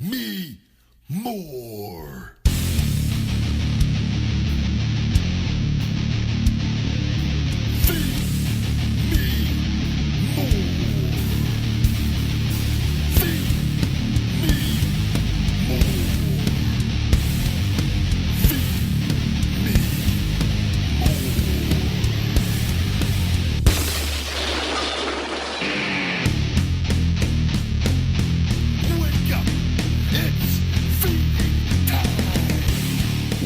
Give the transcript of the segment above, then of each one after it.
me more. Feed me more. Feed me more. Feed me more. Wake up. It's feeding time.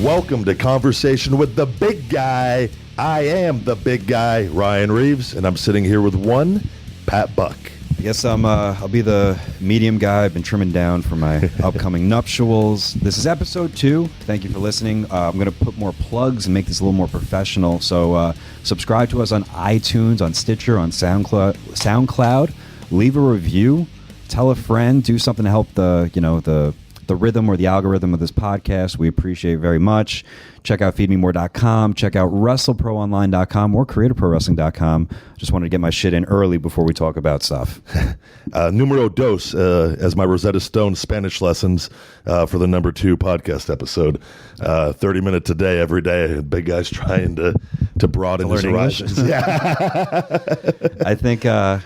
Welcome to Conversation with the Big Guy. I am the big guy, Ryan Reeves, and I'm sitting here with one, Pat Buck. I guess I'll be the medium guy. I've been trimming down for my upcoming nuptials. This is episode 2. Thank you for listening. I'm going to put more plugs and make this a little more professional. So subscribe to us on iTunes, on Stitcher, on SoundCloud. Leave a review. Tell a friend. Do something to help the rhythm or the algorithm of this podcast. We appreciate it very much. Check out feedmemore.com. Check out wrestleproonline.com or creatorprowrestling.com. Just wanted to get my shit in early before we talk about stuff. Numero dos, as my Rosetta Stone Spanish lessons for the number 2 podcast episode. 30 minutes a day, every day. Big guy's trying to broaden his horizons. Yeah. I think... I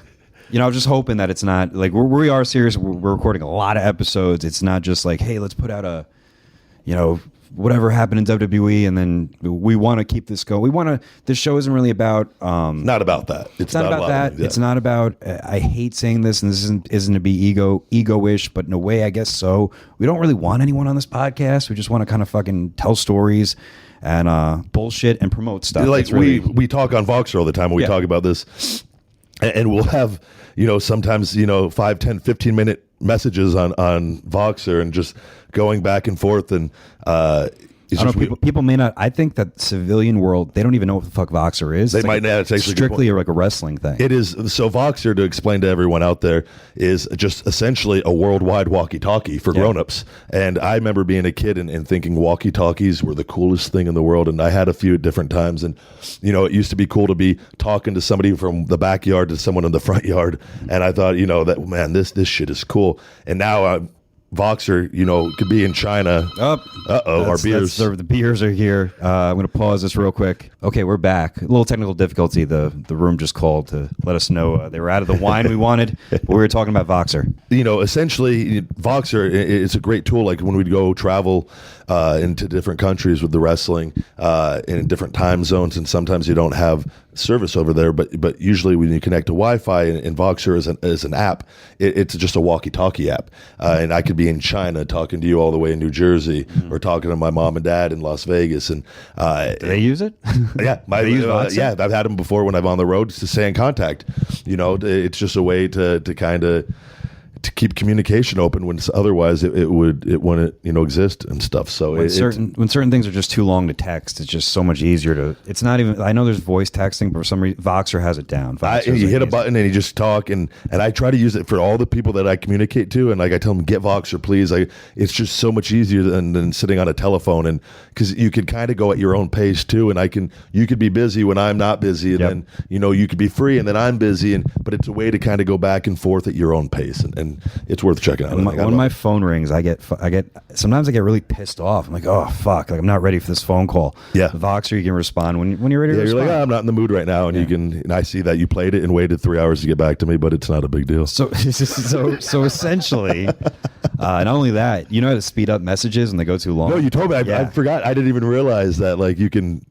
was just hoping that it's not like we are serious. We're recording a lot of episodes. It's not just like, hey, let's put out a, whatever happened in WWE, and then we want to keep this going. We want to. This show isn't really about. Not about that. It's not about that. Yeah. It's not about. I hate saying this, and this isn't to be ego-ish, but in a way, I guess so. We don't really want anyone on this podcast. We just want to kind of fucking tell stories and bullshit and promote stuff. Like we talk on Voxer all the time when we talk about this. And we'll have, sometimes, 5, 10, 15-minute messages on Voxer and just going back and forth. And it's just people may not. I think that civilian world, they don't even know what the fuck Voxer is. They might not. It's strictly like a wrestling thing. It is. So Voxer, to explain to everyone out there, is just essentially a worldwide walkie-talkie for grown-ups. And I remember being a kid and thinking walkie-talkies were the coolest thing in the world. And I had a few at different times. And, it used to be cool to be talking to somebody from the backyard to someone in the front yard. And I thought, that, man, this shit is cool. And now Voxer, could be in China. Our beers. The beers are here. I'm going to pause this real quick. Okay, we're back. A little technical difficulty. The room just called to let us know they were out of the wine we wanted, but we were talking about Voxer. Essentially, Voxer is a great tool. Like when we go travel into different countries with the wrestling in different time zones, and sometimes you don't have service over there, but usually when you connect to Wi-Fi, and Voxer is an app, it's just a walkie-talkie app, and I could be in China talking to you all the way in New Jersey, or talking to my mom and dad in Las Vegas, and do they use it? Yeah, I've had them before when I'm on the road to stay in contact. It's just a way to kind of to keep communication open when otherwise it wouldn't exist and stuff. So when certain things are just too long to text, it's just so much easier to. It's not even. I know there's voice texting, but for some reason Voxer has it down. You hit a button and you just talk, and I try to use it for all the people that I communicate to, and like I tell them, get Voxer, please. It's just so much easier than sitting on a telephone, and because you can kind of go at your own pace too, and you could be busy when I'm not busy, and then you could be free and then I'm busy, but it's a way to kind of go back and forth at your own pace, and it's worth checking out. When my phone rings, I get sometimes I get really pissed off. I'm like, oh fuck, like I'm not ready for this phone call. Yeah, Voxer, you can respond when you're ready to respond. You're like, I'm not in the mood right now, and and I see that you played it and waited 3 hours to get back to me, but it's not a big deal. So essentially, not only that, how to speed up messages when they go too long. No, you told me. I forgot. I didn't even realize that. Like you can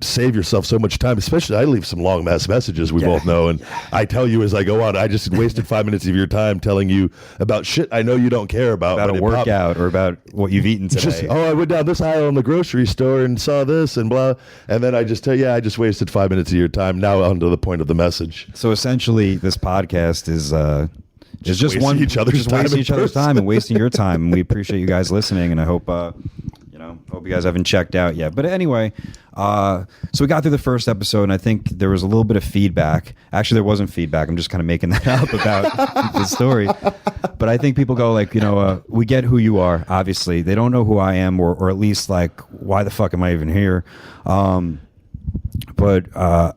save yourself so much time. Especially, I leave some long messages. We both know, and I tell you as I go on. I just wasted 5 minutes of your time telling you about shit I know you don't care about a workout or about what you've eaten today. I went down this aisle in the grocery store and saw this and blah, and then I just tell you, I just wasted 5 minutes of your time. Now on to the point of the message. So essentially, this podcast is just wasting each other's time and wasting your time. And we appreciate you guys listening, and I hope hope you guys haven't checked out yet. But anyway, so we got through the first episode, and I think there was a little bit of feedback. Actually, there wasn't feedback. I'm just kind of making that up about the story. But I think people go like, we get who you are. Obviously, they don't know who I am, or at least like, why the fuck am I even here? But I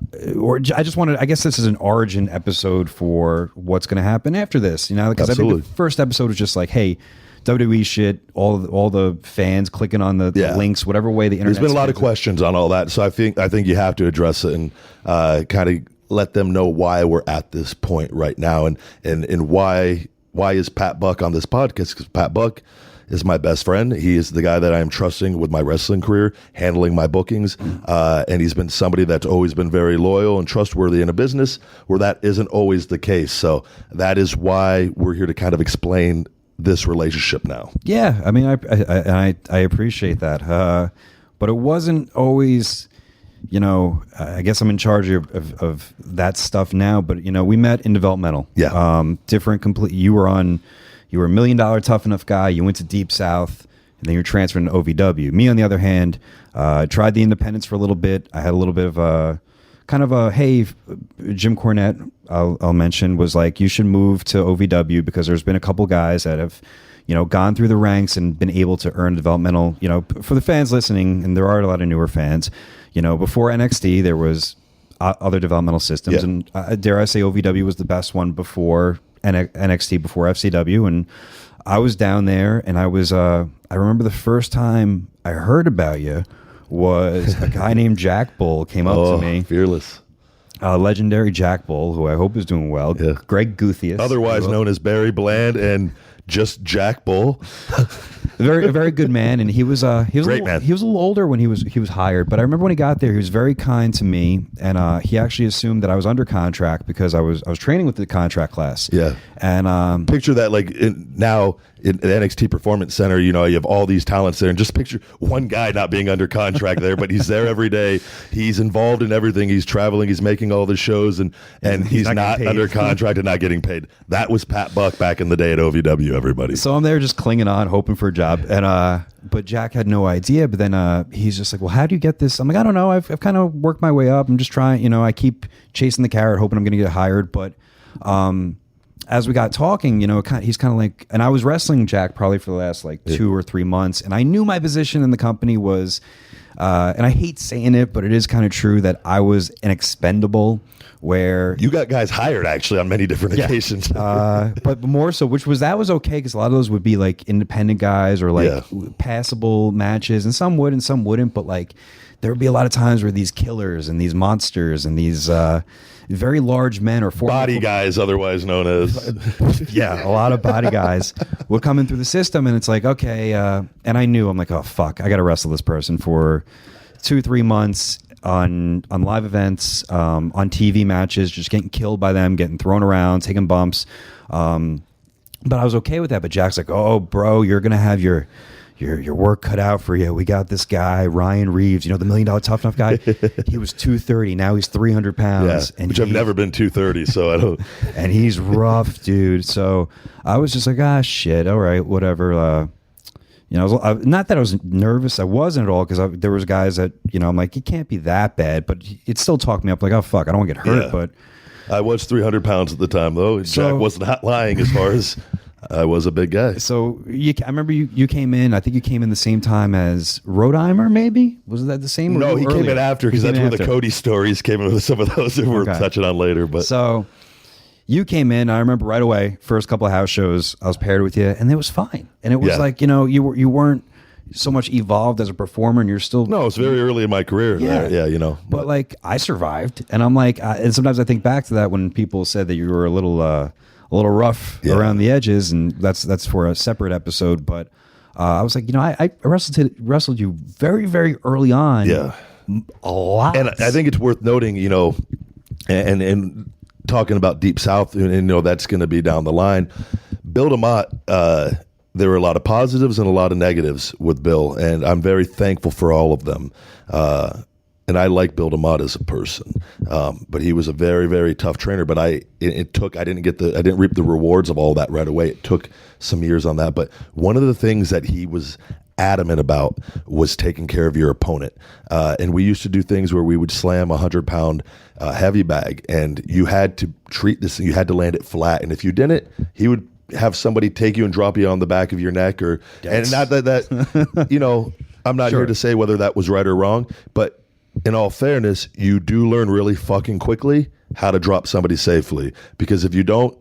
just wanted. I guess this is an origin episode for what's going to happen after this. You know, because I think Absolutely. the first episode was just like, hey, WWE shit. All the fans clicking on the links, whatever way the internet. There's been a lot of questions on all that, so I think you have to address it and kind of let them know why we're at this point right now, and why is Pat Buck on this podcast? Because Pat Buck is my best friend. He is the guy that I am trusting with my wrestling career, handling my bookings, and he's been somebody that's always been very loyal and trustworthy in a business where that isn't always the case. So that is why we're here to kind of explain this relationship now. Yeah, I mean, I appreciate that, but it wasn't always. You know, I guess I'm in charge of that stuff now. But you know, we met in developmental. Yeah. Different. Complete. You were a $1 million Tough Enough guy. You went to Deep South, and then you're transferring to OVW. Me, on the other hand, tried the independents for a little bit. I had a little bit of a kind of a hey, Jim Cornette. I'll mention was like you should move to OVW because there's been a couple guys that have. You know, gone through the ranks and been able to earn developmental, you know, for the fans listening, and there are a lot of newer fans, you know, before NXT, there was other developmental systems. Yeah. And dare I say OVW was the best one before NXT, before FCW. And I was down there and I remember the first time I heard about you was a guy named Jack Bull came up to me. Fearless. Legendary Jack Bull, who I hope is doing well. Yeah. Greg Guthius. Otherwise known as Barry Bland and just Jack Bull. A very good man, and he was Great man. He was a little older when he was hired, but I remember when he got there, he was very kind to me, and he actually assumed that I was under contract because I was training with the contract class. Yeah. And Picture that, like now in the NXT Performance Center, you know, you have all these talents there, and just picture one guy not being under contract there, but he's there every day. He's involved in everything. He's traveling. He's making all the shows, and he's not getting under paid. contract and not getting paid. That was Pat Buck back in the day at OVW. Everybody. so I'm there just clinging on, hoping for a job, and but Jack had no idea. But then he's just like, "Well, how do you get this?" I'm like, "I don't know. I've kind of worked my way up. I'm just trying. You know, I keep chasing the carrot, hoping I'm going to get hired." But as we got talking, you know, he's kind of like, and I was wrestling Jack probably for the last like 2 or 3 months, and I knew my position in the company was, and I hate saying it, but it is kind of true that I was an expendable. Where You got guys hired actually on many different occasions. but more so, that was okay because a lot of those would be like independent guys or like passable matches, and some would and some wouldn't. But like there would be a lot of times where these killers and these monsters and these very large men or Body guys, otherwise known as. yeah, a lot of body guys would come in through the system, and it's like okay, and I knew I'm like, oh fuck, I got to wrestle this person for 2-3 months. On live events, on TV matches, just getting killed by them, getting thrown around, taking bumps. But I was okay with that. But Jack's like, "Oh, bro, you're gonna have your work cut out for you. We got this guy, Ryan Reeves. You know, the $1 million Tough Enough guy. He was 230. Now he's 300 pounds. Yeah, which I've never been 230, so I don't. And he's rough, dude. So I was just like, shit. All right, whatever. You know, not that I was nervous. I wasn't at all because there was guys that, you know, I'm like, it can't be that bad. But it still talked me up like, oh, fuck, I don't want to get hurt. Yeah. But I was 300 pounds at the time, though. Jack was not lying as far as I was a big guy. So I remember you came in. I think you came in the same time as Rodeheimer, maybe? Was that the same? No, he came in after because that's where the Cody stories came in with some of those that we're touching on later. But so you came in. I remember right away, first couple of house shows, I was paired with you, and it was fine. And it was like, you know, you weren't so much evolved as a performer, and you're still it's very early in my career. Yeah, you know. But like I survived, and I'm like, and sometimes I think back to that when people said that you were a little rough around the edges, and that's for a separate episode. But I was like, you know, I wrestled you very, very early on. Yeah, a lot. And I think it's worth noting, you know, and talking about Deep South, and you know that's going to be down the line. Bill DeMott, there were a lot of positives and a lot of negatives with Bill, and I'm very thankful for all of them. And I like Bill DeMott as a person, but he was a very, very tough trainer. But I didn't reap the rewards of all that right away. It took some years on that. But one of the things that he was adamant about was taking care of your opponent. And we used to do things where we would slam 100-pound heavy bag, and you had to treat this, you had to land it flat. And if you didn't, he would have somebody take you and drop you on the back of your neck, and not that you know, I'm not here to say whether that was right or wrong, but in all fairness, you do learn really fucking quickly how to drop somebody safely, because if you don't,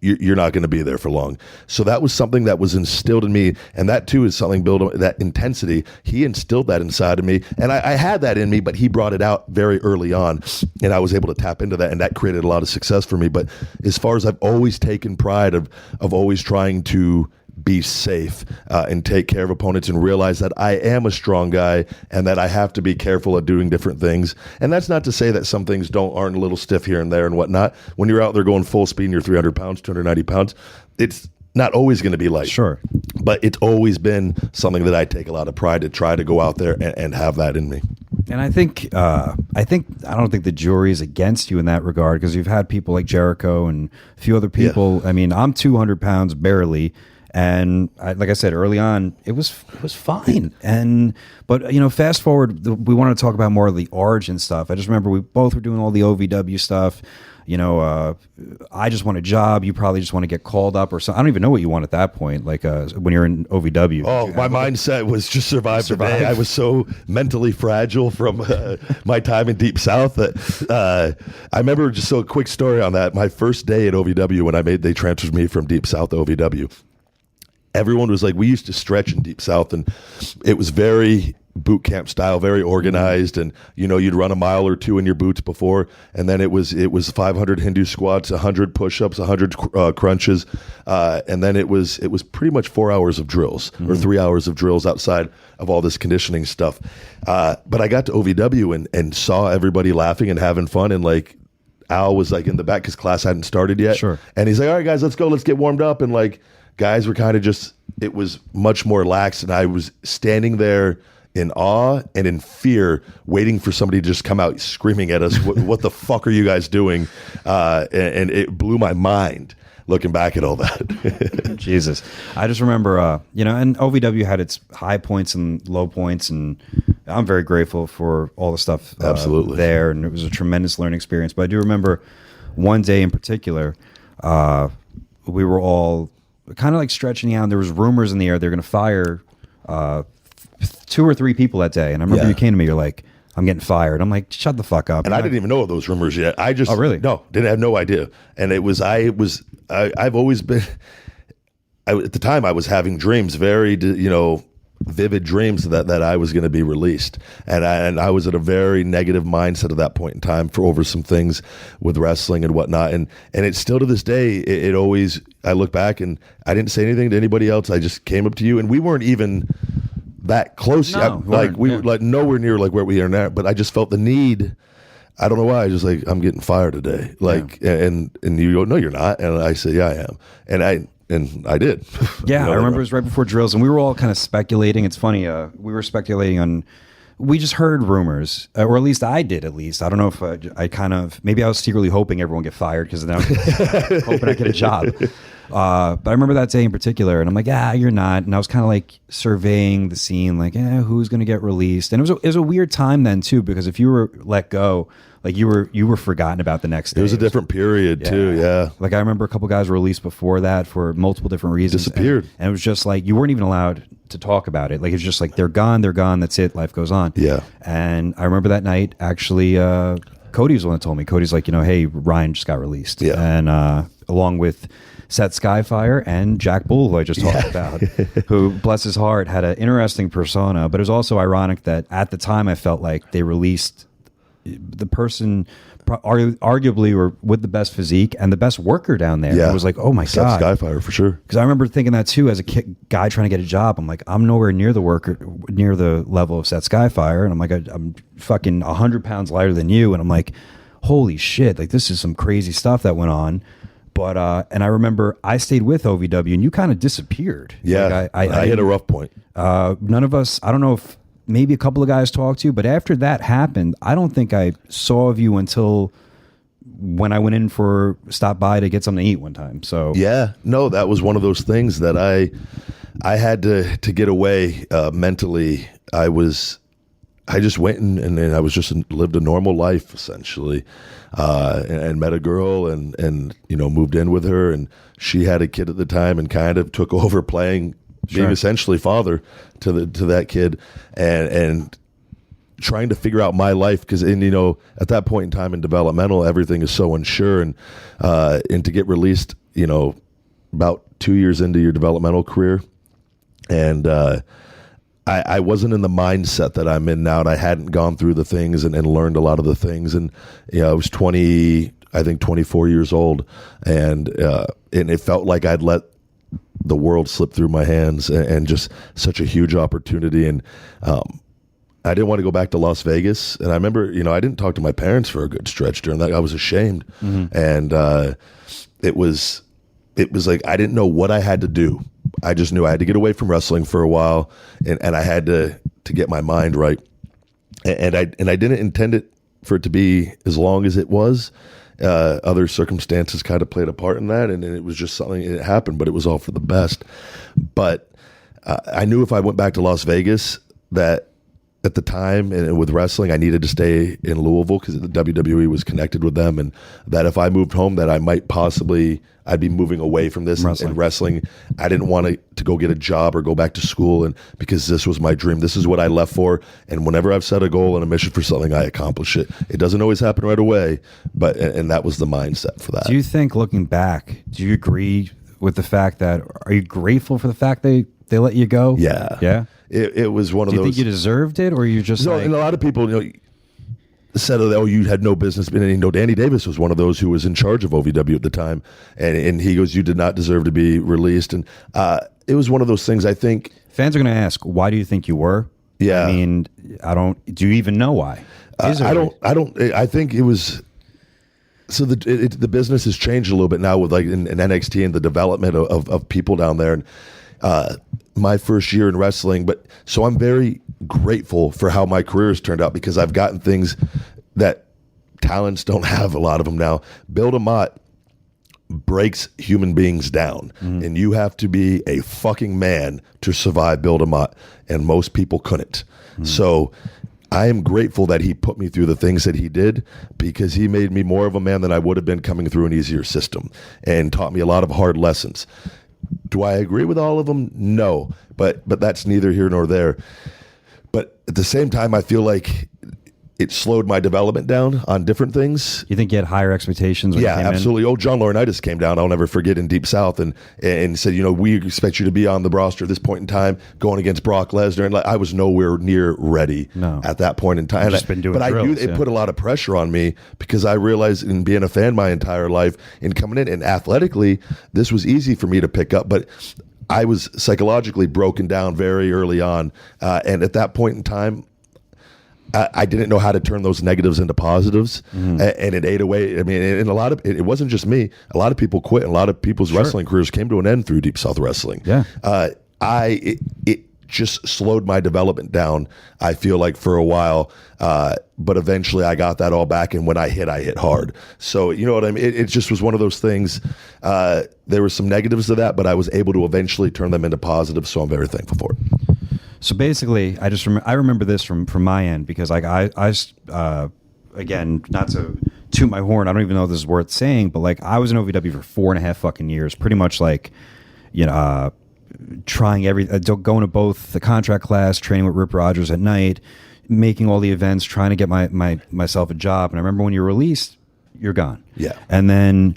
you're not going to be there for long. So that was something that was instilled in me, and that too is something built on that intensity. He instilled that inside of me, and I had that in me, but he brought it out very early on, and I was able to tap into that, and that created a lot of success for me. But as far as I've always taken pride of always trying to be safe and take care of opponents and realize that I am a strong guy and that I have to be careful at doing different things. And that's not to say that some things aren't a little stiff here and there and whatnot. When you're out there going full speed and you're 300 pounds, 290 pounds, it's not always going to be light. Sure. But it's always been something that I take a lot of pride to try to go out there and have that in me. And I don't think the jury is against you in that regard, because you've had people like Jericho and a few other people. Yeah. I mean, I'm 200 pounds barely. And like I said early on, it was fine. But fast forward, we wanted to talk about more of the origin stuff. I just remember we both were doing all the OVW stuff. I just want a job. You probably just want to get called up or something. I don't even know what you want at that point. Like when you're in OVW. Oh, my mindset was just survive the day. I was so mentally fragile from my time in Deep South that I remember, just so a quick story on that. My first day at OVW, when they transferred me from Deep South to OVW. Everyone was like, we used to stretch in Deep South, and it was very boot camp style, very organized, and you'd run a mile or two in your boots before, and then it was 500 Hindu squats, 100 push-ups, 100 crunches, and then it was pretty much 4 hours of drills or 3 hours of drills outside of all this conditioning stuff. But I got to OVW and saw everybody laughing and having fun, and like Al was like in the back because class hadn't started yet. Sure. And he's like, all right, guys, let's go. Let's get warmed up. And like guys were kind of just, it was much more lax. And I was standing there in awe and in fear, waiting for somebody to just come out screaming at us, what the fuck are you guys doing? And it blew my mind looking back at all that. Jesus. I just remember, and OVW had its high points and low points, and I'm very grateful for all the stuff Absolutely. There, and it was a tremendous learning experience. But I do remember one day in particular, we were all kind of like stretching out, and there was rumors in the air they're going to fire 2 or 3 people that day. And I remember you came to me, you're like, I'm getting fired. I'm like, shut the fuck up. And I didn't even know of those rumors yet. I just, oh really? No, didn't have no idea. And I've always been, at the time I was having dreams, very, vivid dreams that I was going to be released. And I was at a very negative mindset at that point in time over some things with wrestling and whatnot. And it's still to this day, it always, I look back and I didn't say anything to anybody else. I just came up to you, and we weren't even that close. No, we were like nowhere near like where we are now, but I just felt the need. I don't know why. I just like, I'm getting fired today. Like, and you go, no, you're not. And I say, yeah, I am. And I did. Yeah, I remember it was right before drills, and we were all kind of speculating. It's funny. We were speculating on. We just heard rumors, or at least I did. At least I don't know if maybe I was secretly hoping everyone get fired because then I was hoping I get a job. But I remember that day in particular, and I'm like, you're not. And I was kind of like surveying the scene, like, who's going to get released? And it was a weird time then too, because if you were let go, like you were forgotten about the next day. It was a different period too. Yeah. Like I remember a couple guys were released before that for multiple different reasons. Disappeared. And it was just like, you weren't even allowed to talk about it. Like it's just like, they're gone. That's it. Life goes on. Yeah. And I remember that night, actually, Cody was the one that told me. Cody's like, hey, Ryan just got released. Yeah. And along with Seth Skyfire and Jack Bull, who I just talked about, who, bless his heart, had an interesting persona. But it was also ironic that at the time I felt like they released the person arguably were with the best physique and the best worker down there. Yeah. It was like, oh my God. Skyfire for sure. Because I remember thinking that too as a guy trying to get a job. I'm like, I'm nowhere near the level of Seth Skyfire. And I'm like, I'm fucking 100 pounds lighter than you. And I'm like, holy shit, like this is some crazy stuff that went on. But and I remember I stayed with OVW and you kind of disappeared. Yeah, like I hit a rough point. None of us, I don't know if maybe a couple of guys talked to you, but after that happened, I don't think I saw of you until when I went in stop by to get something to eat one time. So yeah, no, that was one of those things that I had to get away mentally. I just went and I was just lived a normal life essentially, and met a girl and moved in with her, and she had a kid at the time and kind of took over being essentially father to that kid, and trying to figure out my life because, at that point in time in developmental, everything is so unsure, and to get released, about 2 years into your developmental career, and I wasn't in the mindset that I'm in now, and I hadn't gone through the things and learned a lot of the things, and I was 24 years old, and it felt like I'd let the world slip through my hands, and just such a huge opportunity, and I didn't want to go back to Las Vegas. And I remember, I didn't talk to my parents for a good stretch during that. I was ashamed. And it was like I didn't know what I had to do. I just knew I had to get away from wrestling for a while, and I had to get my mind right. And I didn't intend it for it to be as long as it was. Other circumstances kind of played a part in that, and it was just something that happened, but it was all for the best. But I knew if I went back to Las Vegas that at the time, and with wrestling, I needed to stay in Louisville because the WWE was connected with them, and that if I moved home, that I might I'd be moving away from this and wrestling. I didn't want to go get a job or go back to school, and because this was my dream, this is what I left for. And whenever I've set a goal and a mission for something, I accomplish it. It doesn't always happen right away, but and that was the mindset for that. Do you think, looking back, do you agree with the fact that? Are you grateful for the fact they let you go? Yeah, yeah. It was one of those. Do you think you deserved it, or you just and a lot of people, said, "Oh, you had no business." And Danny Davis was one of those who was in charge of OVW at the time, and he goes, "You did not deserve to be released." And it was one of those things. I think fans are going to ask, "Why do you think you were?" Yeah, I mean, I don't. Do you even know why? I don't. I think it was. So the business has changed a little bit now with like in NXT and the development of people down there, and my first year in wrestling. But so I'm very grateful for how my career has turned out because I've gotten things that talents don't have, a lot of them now. Bill DeMott breaks human beings down, and you have to be a fucking man to survive Bill DeMott, and most people couldn't. So I am grateful that he put me through the things that he did because he made me more of a man than I would have been coming through an easier system and taught me a lot of hard lessons. Do I agree with all of them? No, but that's neither here nor there. But at the same time, I feel like it slowed my development down on different things. You think you had higher expectations? When Yeah, you came absolutely. in? Oh, John Laurinaitis came down. I'll never forget in Deep South and said, we expect you to be on the roster at this point in time, going against Brock Lesnar. And I was nowhere near ready at that point in time. Just been doing but drills, I knew it put a lot of pressure on me because I realized in being a fan my entire life and coming in and athletically, this was easy for me to pick up. But I was psychologically broken down very early on. And at that point in time, I didn't know how to turn those negatives into positives, and it ate away. I mean, and a lot of it wasn't just me. A lot of people quit, and a lot of people's wrestling careers came to an end through Deep South Wrestling. Yeah, it just slowed my development down. I feel like for a while, but eventually I got that all back, and when I hit hard. So you know what I mean. It just was one of those things. There were some negatives to that, but I was able to eventually turn them into positives. So I'm very thankful for it. So basically, I remember this from my end because like I again, not to toot my horn, I don't even know if this is worth saying, but like I was in OVW for 4.5 fucking years, pretty much like, trying going to both the contract class, training with Rip Rogers at night, making all the events, trying to get myself a job. And I remember when you're released, you're gone. Yeah. And then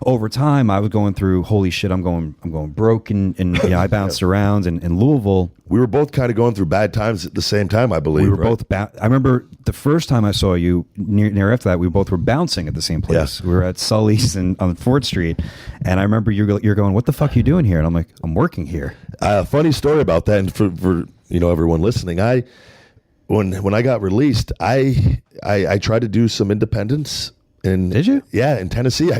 over time, I was going through, holy shit, I'm going broke, and I bounced around in Louisville. We were both kind of going through bad times at the same time, I believe. We were both. I remember the first time I saw you. Near after that, we both were bouncing at the same place. Yeah. We were at Sully's on 4th Street, and I remember you're going, "What the fuck are you doing here?" And I'm like, "I'm working here." Funny story about that, and for everyone listening, when I got released, I tried to do some independence. Did you? Yeah, in Tennessee, I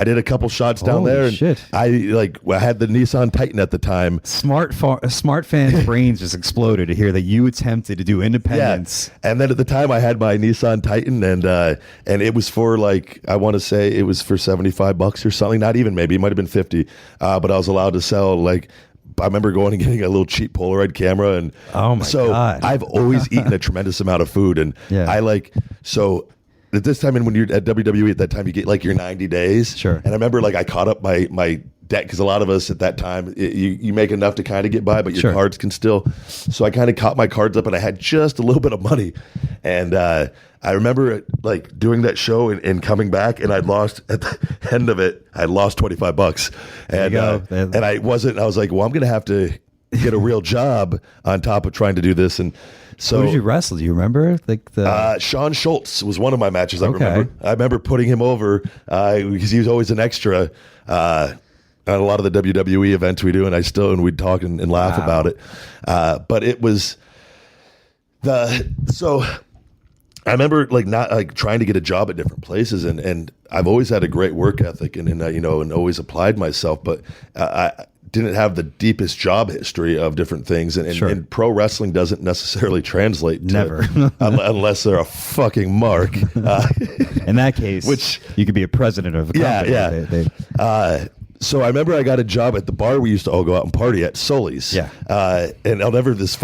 did a couple shots down Holy there. And shit. I had the Nissan Titan at the time. Smart fans' brains just exploded to hear that you attempted to do independence. Yeah. And then at the time, I had my Nissan Titan, and it was for I want to say it was for $75 or something. Not even, maybe it might have been 50. But I was allowed to sell I remember going and getting a little cheap Polaroid camera, and oh my god! I've always eaten a tremendous amount of food, and yeah. at this time, and when you're at WWE at that time, you get like your 90 days. Sure. And I remember like I caught up my debt because a lot of us at that time, you make enough to kind of get by, but your Sure. cards can still. So I kind of caught my cards up, and I had just a little bit of money. And I remember like doing that show and coming back, and I'd lost at the end of it. I lost $25, and and I was like, well, I'm gonna have to get a real job on top of trying to do this. And so, Who did you wrestle? Do you remember? Like the Sean Schultz was one of my matches. I Okay. remember putting him over because he was always an extra on a lot of the WWE events we do, and we'd talk and laugh about it. But it was so I remember like not like trying to get a job at different places, and I've always had a great work ethic and and always applied myself, but I didn't have the deepest job history of different things, and pro wrestling doesn't necessarily translate to, Never. unless they're a fucking mark. in that case, Which you could be a president of a company. Yeah. So I remember I got a job at the bar we used to all go out and party at, Sully's. Yeah. And I'll never, this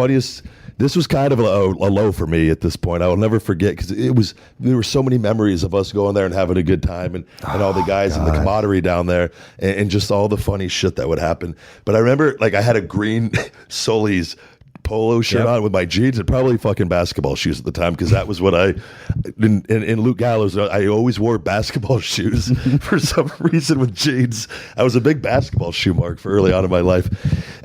was kind of a low for me at this point. I will never forget because there were so many memories of us going there and having a good time and all the guys in the camaraderie down there and just all the funny shit that would happen. But I remember like I had a green Sully's polo shirt on with my jeans and probably fucking basketball shoes at the time because that was what in Luke Gallows, I always wore basketball shoes for some reason with jeans. I was a big basketball shoe mark for early on in my life.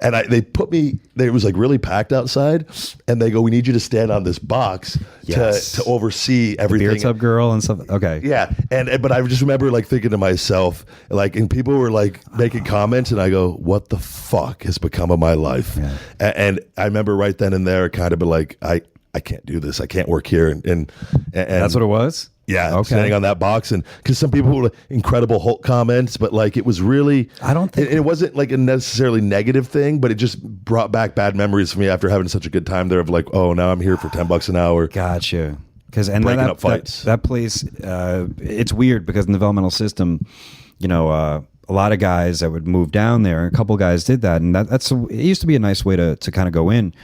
And it was like really packed outside, and they go, we need you to stand on this box to oversee everything. Beer tub girl and stuff. Okay. Yeah. But I just remember like thinking to myself, like, and people were like making comments, and I go, what the fuck has become of my life? Yeah. And I remember right then and there kind of be like, I can't do this. I can't work here. And That's what it was? yeah, Okay. standing on that box, and because some people were incredible Hulk comments, but like it was really, I don't think it wasn't like a necessarily negative thing, but it just brought back bad memories for me after having such a good time there. Of like, oh, now I'm here for $10 an hour. Gotcha. Because Breaking up fights. That place, it's weird because in the developmental system, a lot of guys that would move down there, and a couple guys did that, and it used to be a nice way to kind of go in.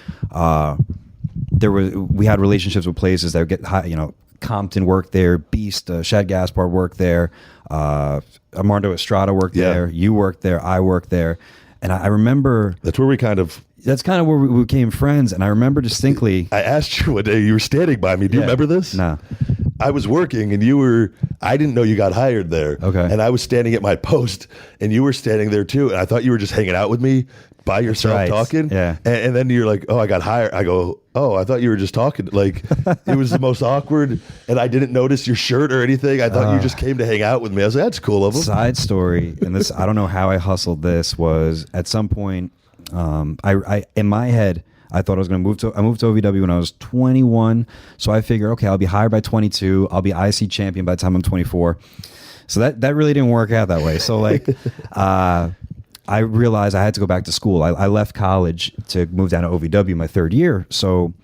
We had relationships with places that would get high, Compton worked there, Beast, Shad Gaspard worked there, Armando Estrada worked there, you worked there, I worked there, and I remember That's where that's kind of where we became friends. And I remember distinctly, I asked you one day, you were standing by me. Do you remember this? No. I was working, and I didn't know you got hired there. Okay. And I was standing at my post, and you were standing there too. And I thought you were just hanging out with me by yourself right. talking. Yeah. And then you're like, oh, I got hired. I go, oh, I thought you were just talking. Like, it was the most awkward, and I didn't notice your shirt or anything. I thought you just came to hang out with me. I was like, that's cool of him. Side story, and this, I don't know how I hustled this, was at some point, I in my head, I thought I was going to move I moved to OVW when I was 21. So I figured, okay, I'll be hired by 22. I'll be IC champion by the time I'm 24. So that really didn't work out that way. So like, I realized I had to go back to school. I left college to move down to OVW my third year. So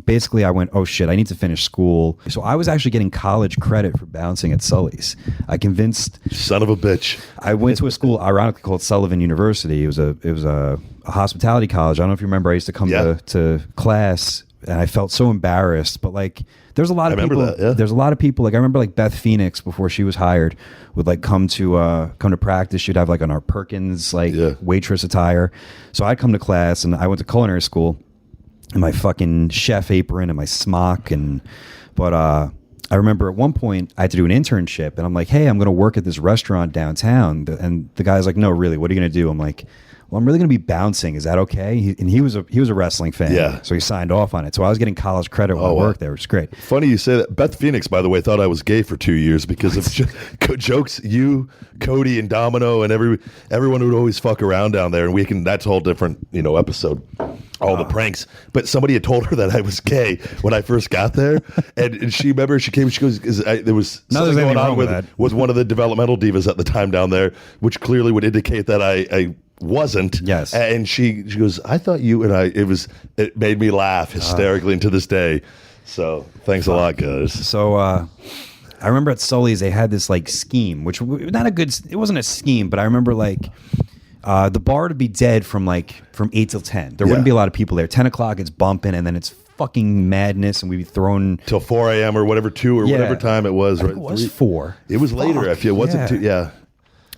basically I went, oh shit, I need to finish school. So I was actually getting college credit for bouncing at Sully's. I convinced, Son of a bitch. I went to a school ironically called Sullivan University. It was a hospitality college. I don't know if you remember, I used to come to class, and I felt so embarrassed, but like there's a lot of people there's a lot of people, like I remember like Beth Phoenix before she was hired would like come to practice. She'd have like an Art Perkins waitress attire. So I'd come to class, and I went to culinary school in my fucking chef apron and my smock, but I remember at one point I had to do an internship, and I'm like, hey, I'm going to work at this restaurant downtown, and the guy's like, no, really, what are you going to do? I'm like, well, I'm really going to be bouncing. Is that okay? He was a wrestling fan, so he signed off on it. So I was getting college credit while I worked there, which is great. Funny you say that. Beth Phoenix, by the way, thought I was gay for 2 years because of jokes. You, Cody, and Domino, and everyone would always fuck around down there, and that's a whole different episode. All the pranks, but somebody had told her that I was gay when I first got there, and she remember she came. She goes, there was something going on with one of the developmental divas at the time down there, which clearly would indicate that I wasn't. Yes. And she goes, I thought you and I. It made me laugh hysterically, and to this day. So thanks a lot, guys. So I remember at Sully's they had this like scheme, which it wasn't a scheme, but I remember like. The bar would be dead from 8 till 10. There wouldn't be a lot of people there. 10 o'clock, it's bumping, and then it's fucking madness, and we'd be thrown till 4 a.m. or whatever, 2 or Yeah. whatever time it was. Right? It was 4. It was later. I feel. Was it 2? Yeah.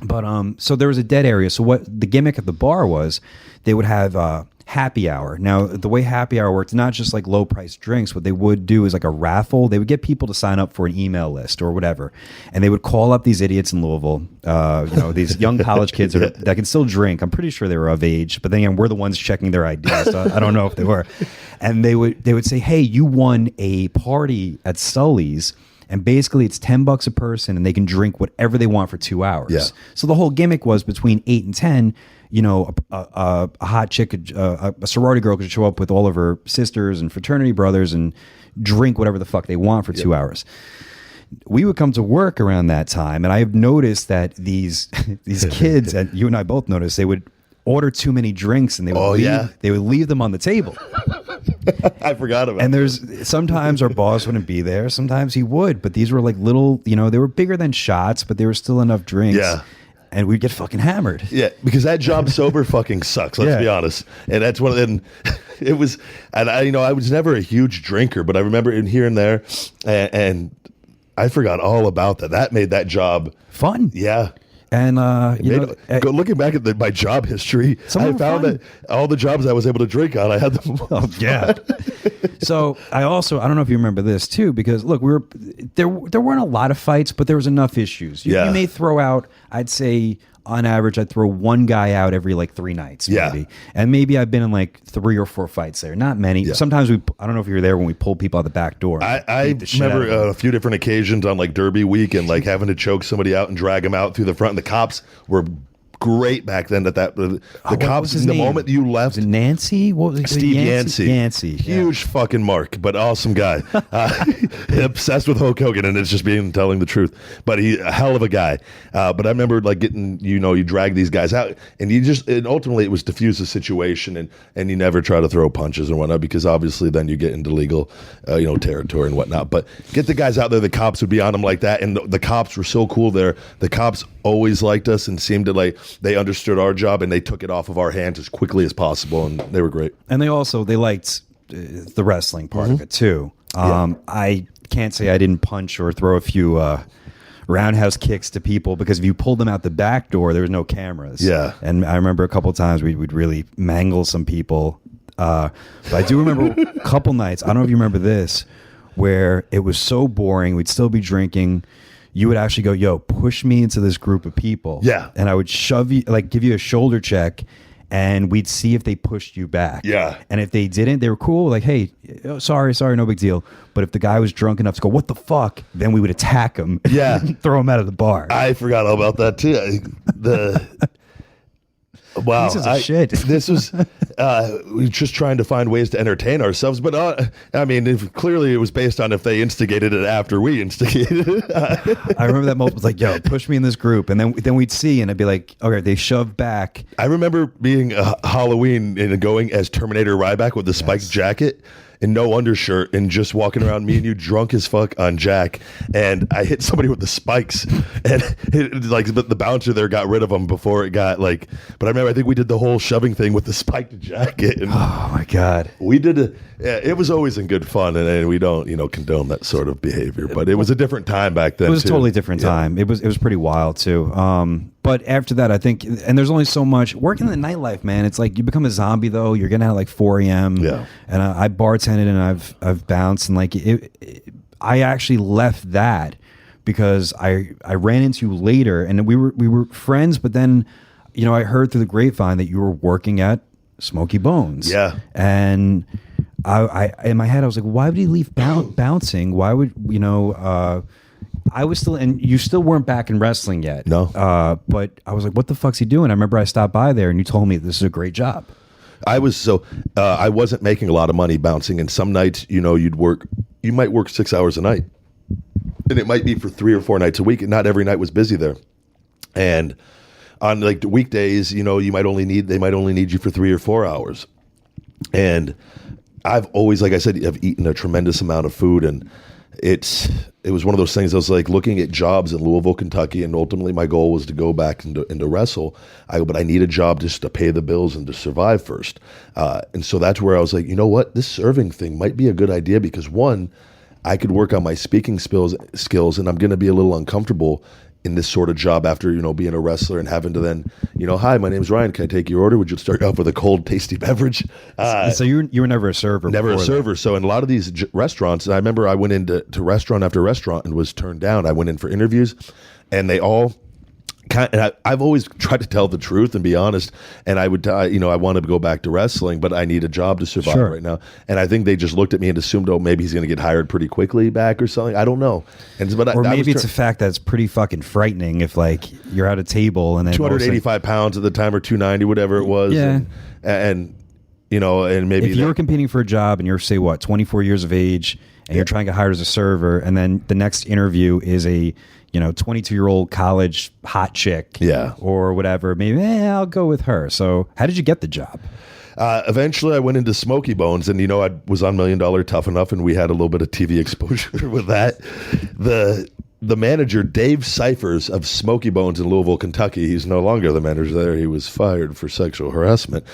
But so there was a dead area. So what the gimmick at the bar was, they would have happy hour. Now the way happy hour worked, not just like low price drinks. What they would do is like a raffle. They would get people to sign up for an email list or whatever, and they would call up these idiots in Louisville. These young college kids that can still drink. I'm pretty sure they were of age, but then again, we're the ones checking their IDs. So I don't know if they were. And they would say, "Hey, you won a party at Sully's." And basically, it's $10 a person, and they can drink whatever they want for 2 hours. Yeah. So the whole gimmick was between 8 and 10. A hot chick, a sorority girl could show up with all of her sisters and fraternity brothers and drink whatever the fuck they want for 2 hours. We would come to work around that time, and I have noticed that these kids, and you and I both noticed, they would order too many drinks, and they would leave them on the table. I forgot about. And there's sometimes our boss wouldn't be there. Sometimes he would, but these were like little, they were bigger than shots, but they were still enough drinks. Yeah. And we'd get fucking hammered. Yeah, because that job sober fucking sucks. Let's be honest. And that's one of them. It was, and I was never a huge drinker, but I remember in here and there, and I forgot all about that. That made that job fun. Yeah. And looking back at my job history, I found that all the jobs I was able to drink on, I had them. Oh yeah. So I don't know if you remember this too, because look, there weren't a lot of fights, but there was enough issues. You may throw out, I'd say on average, I'd throw one guy out every like 3 nights, maybe. Yeah. And maybe I've been in like 3 or 4 fights there. Not many. Yeah. Sometimes I don't know if you were there when we pulled people out the back door. I remember a few different occasions on like Derby week and like having to choke somebody out and drag them out through the front. And the cops were great back then at that. The cops, in the moment you left. Was it Nancy? What was it? Steve Yancey. Yancey. Huge fucking mark, but awesome guy. Obsessed with Hulk Hogan, and it's just telling the truth. But he a hell of a guy. But I remember like getting, you drag these guys out, and and ultimately it was diffuse the situation, and you never try to throw punches or whatnot, because obviously then you get into legal, territory and whatnot. But get the guys out there, the cops would be on them like that, and the cops were so cool there. The cops always liked us and seemed to like, they understood our job and they took it off of our hands as quickly as possible, and they were great. And they liked the wrestling part of it too. I can't say I didn't punch or throw a few roundhouse kicks to people, because if you pulled them out the back door, there was no cameras. Yeah. And I remember a couple of times we'd really mangle some people. But I do remember a couple nights, I don't know if you remember this, where it was so boring, we'd still be drinking. You would actually go, yo, push me into this group of people. Yeah. And I would shove you, like give you a shoulder check, and we'd see if they pushed you back. Yeah. And if they didn't, they were cool. Like, hey, sorry, no big deal. But if the guy was drunk enough to go, what the fuck? Then we would attack him. Yeah. Throw him out of the bar. I forgot all about that too. Wow, Pieces of shit. This was we were just trying to find ways to entertain ourselves, but clearly it was based on if they instigated it after we instigated it. I remember that moment was like, "Yo, push me in this group," and then we'd see, and I'd be like, "Okay, they shove back." I remember being Halloween and going as Terminator Ryback with the spiked jacket and no undershirt, and just walking around, me and you drunk as fuck on Jack, and I hit somebody with the spikes, and but the bouncer there got rid of them before it got like. But I remember, I think we did the whole shoving thing with the spiked jacket. And oh my god, we did it was always in good fun, and we don't condone that sort of behavior. But it was a different time back then. It was a totally different time. It was pretty wild too. But after that, I think, and there's only so much working in the nightlife, man. It's like you become a zombie though. You're getting out at like 4 a.m. Yeah. And I bartended and I've bounced, and like I actually left that because I ran into you later, and we were friends. But then, I heard through the grapevine that you were working at Smoky Bones. Yeah. And I in my head I was like, why would he leave bouncing? Why would I was still, and you still weren't back in wrestling yet. No. But I was like, what the fuck's he doing? I remember I stopped by there and you told me this is a great job. I wasn't making a lot of money bouncing, and some nights, you might work 6 hours a night, and it might be for 3 or 4 nights a week, and not every night was busy there. And on like the weekdays, they might only need you for 3 or 4 hours. And I've always, like I said, I've eaten a tremendous amount of food, and it was one of those things. I was like looking at jobs in Louisville, Kentucky, and ultimately my goal was to go back into wrestle. But I need a job just to pay the bills and to survive first. And so that's where I was like, you know what, this serving thing might be a good idea because one, I could work on my speaking skills, and I'm going to be a little uncomfortable in this sort of job after, being a wrestler and having to then, hi, my name's Ryan. Can I take your order? Would you start off with a cold, tasty beverage? So you were never a server. Never a server. That. So in a lot of these restaurants, and I remember I went into restaurant after restaurant and was turned down. I went in for interviews, and they all I've always tried to tell the truth and be honest. And I would, I want to go back to wrestling, but I need a job to survive right now. And I think they just looked at me and assumed, oh, maybe he's going to get hired pretty quickly back or something. I don't know. Or maybe it's a fact that's pretty fucking frightening if like you're at a table and then 285 pounds at the time or 290, whatever it was. Yeah. And maybe if you're competing for a job and you're, say, 24 years of age and you're trying to get hired as a server, and then the next interview is a 22-year-old college hot chick, or whatever, maybe I'll go with her. So how did you get the job? Eventually I went into Smoky Bones, and I was on $1 Million Tough Enough, and we had a little bit of TV exposure with that. The manager, Dave Cyphers of Smoky Bones in Louisville, Kentucky, he's no longer the manager there. He was fired for sexual harassment.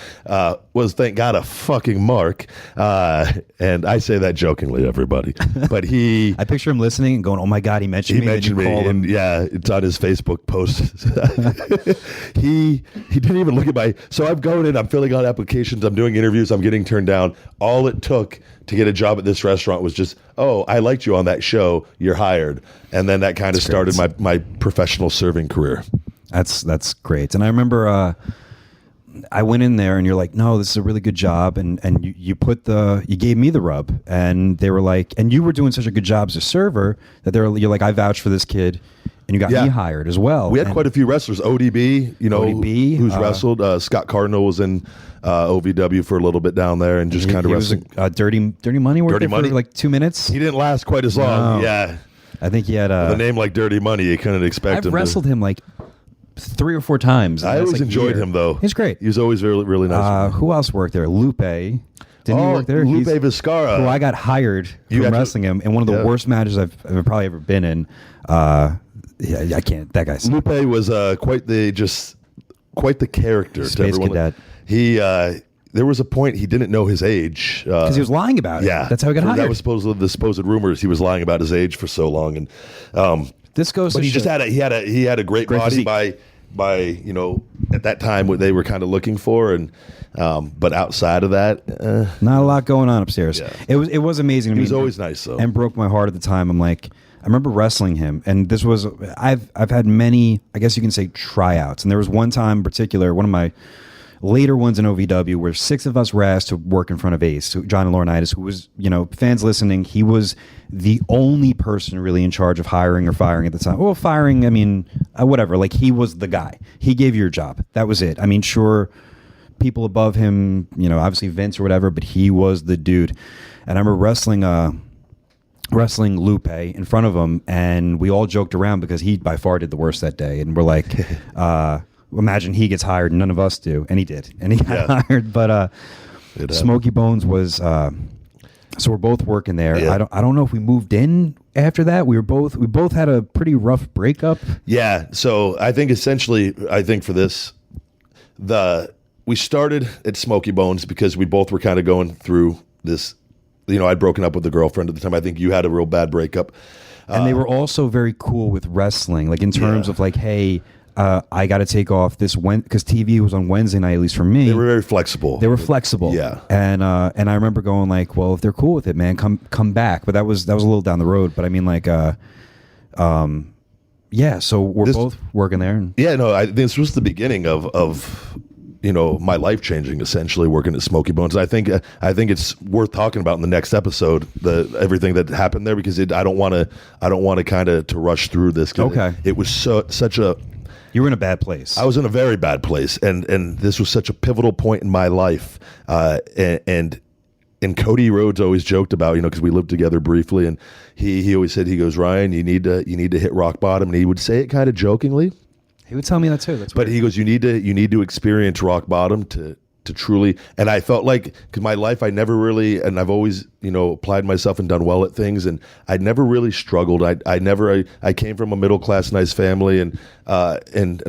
Was, thank God, a fucking mark. And I say that jokingly, everybody. But I picture him listening and going, oh my God, he mentioned me. He mentioned me. And yeah, it's on his Facebook post. He didn't even look at so I'm going in, I'm filling out applications, I'm doing interviews, I'm getting turned down. All it took to get a job at this restaurant was just, oh, I liked you on that show, you're hired. And then that kind of started my professional serving career. That's great. And I remember I went in there and you're like, no, this is a really good job. And you gave me the rub, and they were like, and you were doing such a good job as a server that you're like, I vouch for this kid. And you got me hired as well. We had quite a few wrestlers. ODB, ODB, who's wrestled. Scott Cardinal was in OVW for a little bit down there, and just kind of wrestling. Dirty Money worked there for like 2 minutes. He didn't last quite as long. No. Yeah, I think he had a name like Dirty Money. You couldn't expect him. I've wrestled him like 3 or 4 times. I always enjoyed him though. He's great. He was always really, really nice. Who else worked there? Lupe. Didn't he work there? Lupe Vizcarra. Who I got hired from wrestling him in one of the worst matches I've probably ever been in. Yeah, I can't. That guy's Lupe was quite the character. Space cadet. He there was a point he didn't know his age because he was lying about it. Yeah, that's how he got hired. That was the supposed rumors. He was lying about his age for so long, and this goes. But he just had a great body physique. by at that time what they were kind of looking for, and but outside of that, not a lot going on upstairs. Yeah. It was amazing. He was always nice though, and broke my heart at the time. I'm like, I remember wrestling him, and this was I've had many, I guess you can say, tryouts, and there was one time in particular, one of my later ones in OVW, where 6 of us were asked to work in front of Ace, John Laurinaitis, who was, fans listening, he was the only person really in charge of hiring or firing at the time. Well, firing, I mean, whatever. Like, he was the guy. He gave you your job. That was it. I mean, sure, people above him, obviously Vince or whatever, but he was the dude. And I remember wrestling Lupe in front of him, and we all joked around because he by far did the worst that day. And we're like, imagine he gets hired and none of us do. And he did. And he got hired. But Smoky Bones was so we're both working there. Yeah. I don't know if we moved in after that. We both had a pretty rough breakup. Yeah. So I think essentially, for this, we started at Smoky Bones because we both were kind of going through this. I'd broken up with a girlfriend at the time. I think you had a real bad breakup. And they were also very cool with wrestling, like in terms of like, hey, I got to take off this because TV was on Wednesday night, at least for me. They were very flexible. Yeah. And I remember going like, well, if they're cool with it, man, come back. But that was a little down the road. But I mean, like, so we're both working there. This was the beginning of my life changing, essentially working at Smoky Bones. I think it's worth talking about in the next episode, everything that happened there, because I don't want to kind of to rush through this. Okay. It was such a. You were in a bad place. I was in a very bad place, and this was such a pivotal point in my life. And Cody Rhodes always joked about, because we lived together briefly, and he always said, he goes, Ryan, you need to hit rock bottom, and he would say it kind of jokingly. He would tell me that too. But he goes, you need to experience rock bottom to to truly, and I felt like, because my life, I never really, and I've always, applied myself and done well at things, and I never really struggled. I came from a middle class, nice family, and I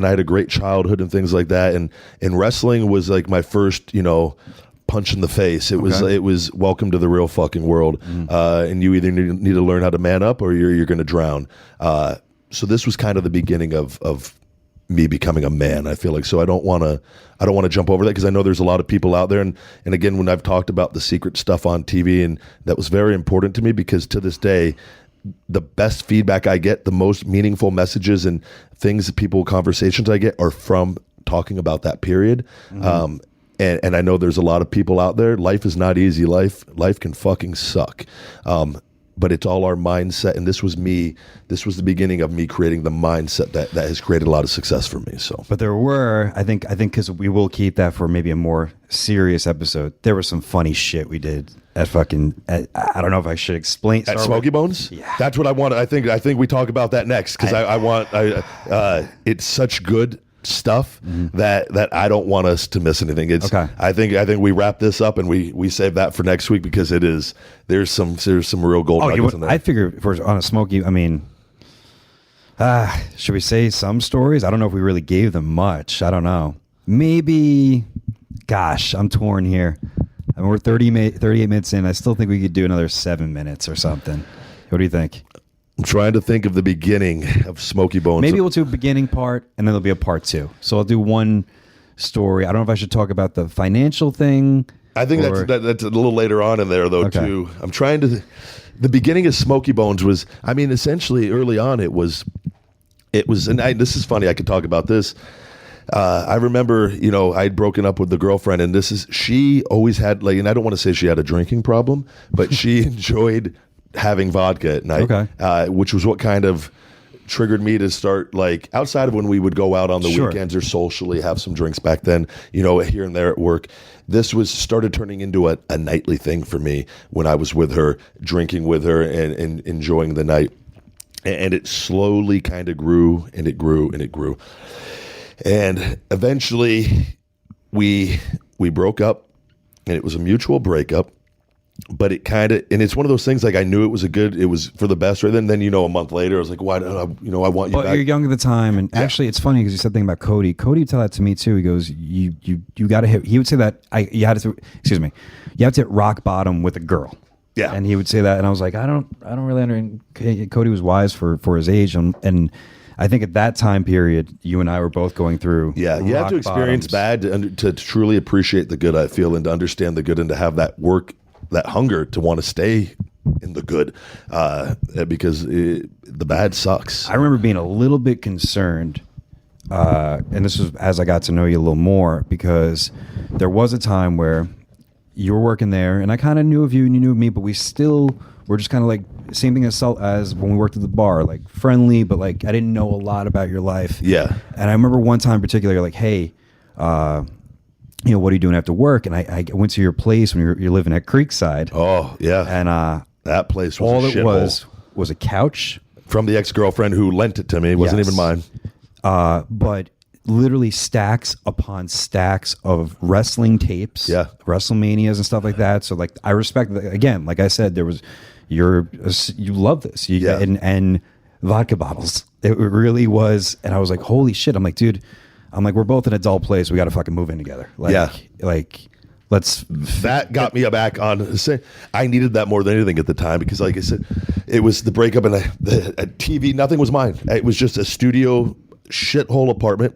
had a great childhood and things like that, and wrestling was like my first, punch in the face. It was welcome to the real fucking world, and you either need to learn how to man up or you're going to drown. So this was kind of the beginning of me becoming a man, I feel like. So I don't want to jump over that, because I know there's a lot of people out there, and again, when I've talked about the secret stuff on TV, and that was very important to me, because to this day, the best feedback I get, the most meaningful messages and things that conversations I get are from talking about that period. And I know there's a lot of people out there. Life is not easy. Life can fucking suck. But it's all our mindset. And this was me. This was the beginning of me creating the mindset that has created a lot of success for me. So, but there were, I think, because we will keep that for maybe a more serious episode. There was some funny shit we did at fucking. I don't know if I should explain. At Smoky Bones. Yeah, that's what I want. I think we talk about that next, because I want. It's such good stuff that I don't want us to miss anything. It's okay. I think we wrap this up and we save that for next week, because there's some real gold nuggets in there. I figure on a Smoky, I mean, should we say some stories? I don't know if we really gave them much. I don't know. Maybe, gosh, I'm torn here. I mean, we're 38 minutes in. I still think we could do another 7 minutes or something. What do you think? I'm trying to think of the beginning of Smoky Bones. Maybe we'll do a beginning part, and then there'll be a part 2. So I'll do one story. I don't know if I should talk about the financial thing. I think that's a little later on in there, though, too. I'm trying to... The beginning of Smoky Bones was... I mean, essentially, early on, it was... And this is funny. I could talk about this. I remember, I'd broken up with the girlfriend, and she always had, and I don't want to say she had a drinking problem, but she enjoyed having vodka at night, which was what kind of triggered me to start, outside of when we would go out on the weekends or socially have some drinks back then, here and there at work. This started turning into a nightly thing for me when I was with her, drinking with her and enjoying the night. And it slowly kind of grew, and it grew, and it grew. And eventually we broke up, and it was a mutual breakup. But it kind of, and it's one of those things, I knew it was for the best, right? Then a month later, I was like, why, I want you back. You're young at the time. And actually, it's funny because you said the thing about Cody. Cody would tell that to me too. He goes, you got to hit, he would say that, you have to hit rock bottom with a girl. Yeah. And he would say that. And I was like, I don't really understand. Cody was wise for his age. And I think at that time period, you and I were both going through. Yeah. You have to experience bad to truly appreciate the good, I feel, and to understand the good, and to have that that hunger to want to stay in the good, because the bad sucks. I remember being a little bit concerned, and this was as I got to know you a little more, because there was a time where you were working there, and I kind of knew of you and you knew of me, but we still were just kind of same thing as when we worked at the bar, friendly, but I didn't know a lot about your life. Yeah. And I remember one time in particular, you're like, hey, what are you doing after work? And I went to your place when you're living at Creekside. Oh, yeah. And that place was all a it was a couch. From the ex-girlfriend who lent it to me. It wasn't even mine. But literally stacks upon stacks of wrestling tapes. Yeah. WrestleManias and stuff like that. So, I respect, again, like I said, you love this. And vodka bottles. It really was. And I was like, holy shit. I'm like, dude, we're both in a dull place. We got to fucking move in together. Let's. That got me back on. I needed that more than anything at the time, because, like I said, it was the breakup, and a TV. Nothing was mine. It was just a studio shithole apartment,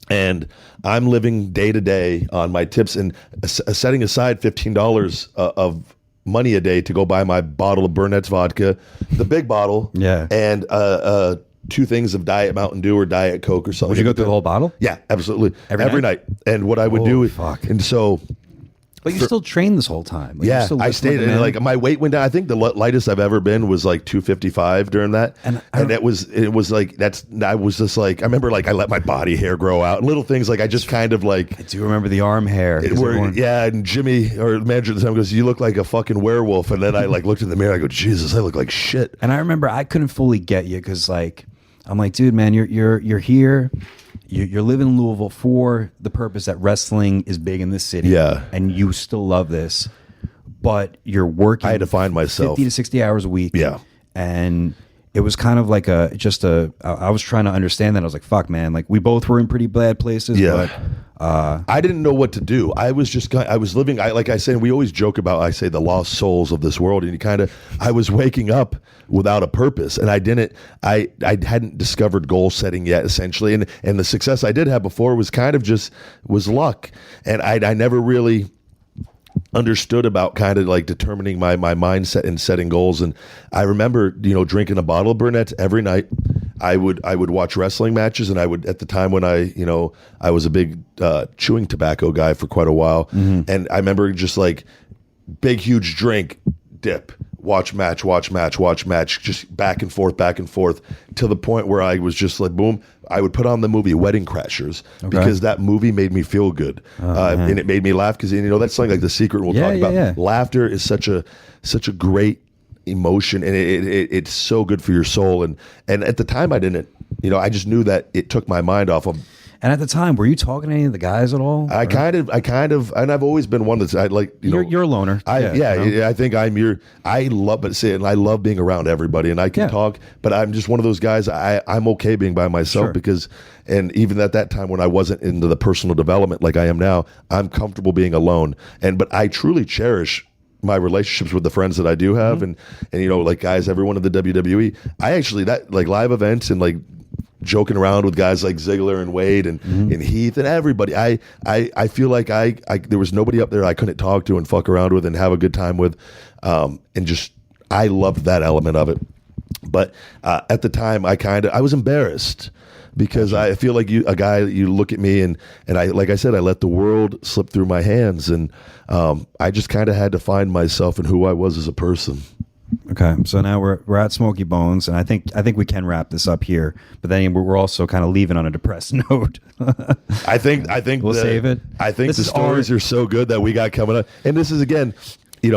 and I'm living day to day on my tips and setting aside $15 of money a day to go buy my bottle of Burnett's vodka, the big bottle, and 2 things of Diet Mountain Dew or Diet Coke or something. Would you go through the whole bottle? Yeah, absolutely. Every night. And what I would do is, and so... But you still trained this whole time. I stayed, and my weight went down. I think the lightest I've ever been was 255 during that. And it was I was just I remember I let my body hair grow out, and little things I just kind of I do remember the arm hair. And Jimmy, or the manager at the time, goes, "You look like a fucking werewolf." And then I looked in the mirror, I go, "Jesus, I look like shit." And I remember I couldn't fully get you, because I'm like, dude, man, you're here. you're living in Louisville for the purpose that wrestling is big in this city. Yeah. And you still love this, but you're working. I had to find myself 50 to 60 hours a week. Yeah. And it was kind of like I was trying to understand that. I was like, fuck, man. Like, we both were in pretty bad places. Yeah. But I didn't know what to do. I was living, like I say, we always joke about, I say, the lost souls of this world. And I was waking up without a purpose. And I hadn't discovered goal setting yet, essentially. And the success I did have before was kind of was luck. And I never really understood about kind of like determining my mindset and setting goals. And I remember, drinking a bottle of Burnett's every night. I would watch wrestling matches, and I would, at the time when I was a big chewing tobacco guy for quite a while. Mm-hmm. And I remember just like big, huge drink, dip, watch match, just back and forth to the point where I was just like, boom, I would put on the movie Wedding Crashers because that movie made me feel good. And it made me laugh because, that's something like The Secret we'll talk about. Yeah. Laughter is such a great emotion, and it's so good for your soul. And at the time I didn't, I just knew that it took my mind off of. And at the time, were you talking to any of the guys at all? I kind of, and I've always been one that's, I like, you're a loner. I think I love being around everybody, and I can talk, but I'm just one of those guys. I'm okay being by myself because, and even at that time when I wasn't into the personal development like I am now, I'm comfortable being alone. But I truly cherish my relationships with the friends that I do have, and like guys, everyone in the WWE. I actually, that like live events and like joking around with guys like Ziggler and Wade and Heath and everybody. I feel like I there was nobody up there I couldn't talk to and fuck around with and have a good time with, and just I loved that element of it. But at the time, I was embarrassed because I feel like you look at me and I, like I said, I let the world slip through my hands, and I just kind of had to find myself and who I was as a person. Okay, so now we're at Smoky Bones, and I think we can wrap this up here. But then we're also kind of leaving on a depressed note. I think we'll save it. I think the stories are so good that we got coming up, and this is again, I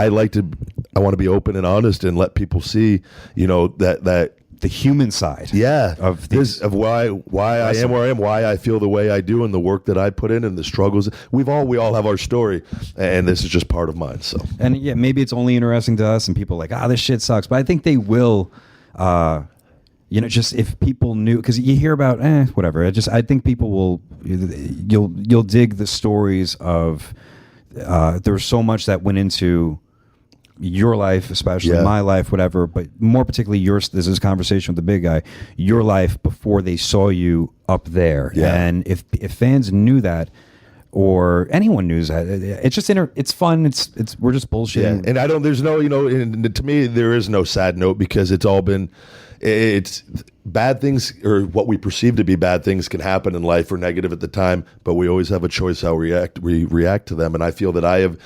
want to be open and honest and let people see, that the human side, of this, of why I am where I am, why I feel the way I do, and the work that I put in, and the struggles. We all have our story, and this is just part of mine. So, and maybe it's only interesting to us, and people are like, this shit sucks, but I think they will. Just if people knew, because you hear about whatever. I think people will. You'll dig the stories of. There was so much that went into your life, especially my life, whatever, but more particularly yours. This is a conversation with the big guy. Your life before they saw you up there, and if fans knew that, or anyone knew that, it's just it's fun. It's we're just bullshitting. And there's no, and to me there is no sad note because it's all been. It's bad things, or what we perceive to be bad things, can happen in life or negative at the time, but we always have a choice how we react to them. And I feel that I have,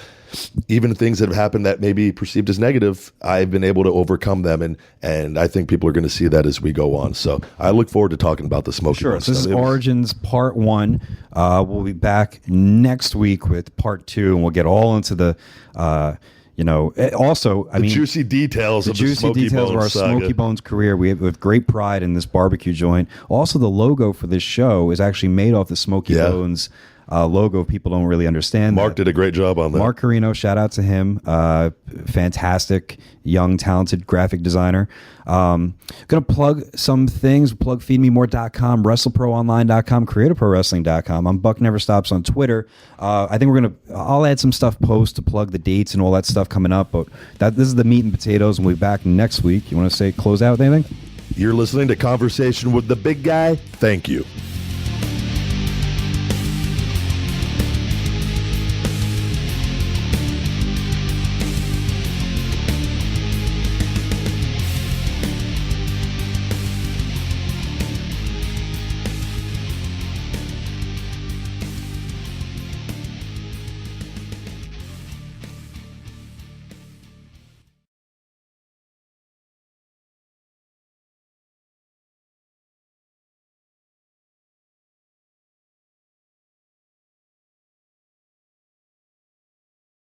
even things that have happened that may be perceived as negative, I've been able to overcome them, and I think people are going to see that as we go on. So I look forward to talking about the Smoky Bones. So this is Origins Part 1. We'll be back next week with Part 2, and we'll get all into the juicy details of the Smoky Bones of our saga. Smoky Bones career. We have great pride in this barbecue joint. Also, the logo for this show is actually made off the Smoky Bones logo. People don't really understand. Mark did a great job on that. Mark Carino, shout out to him. Fantastic, young, talented graphic designer. Gonna plug some things. Plug feedmemore.com, WrestleProOnline.com, CreativeProWrestling.com. I'm Buck Never Stops on Twitter. I think I'll add some stuff post to plug the dates and all that stuff coming up. But this is the meat and potatoes, and we'll be back next week. You want to close out with anything? You're listening to Conversation with the Big Guy. Thank you.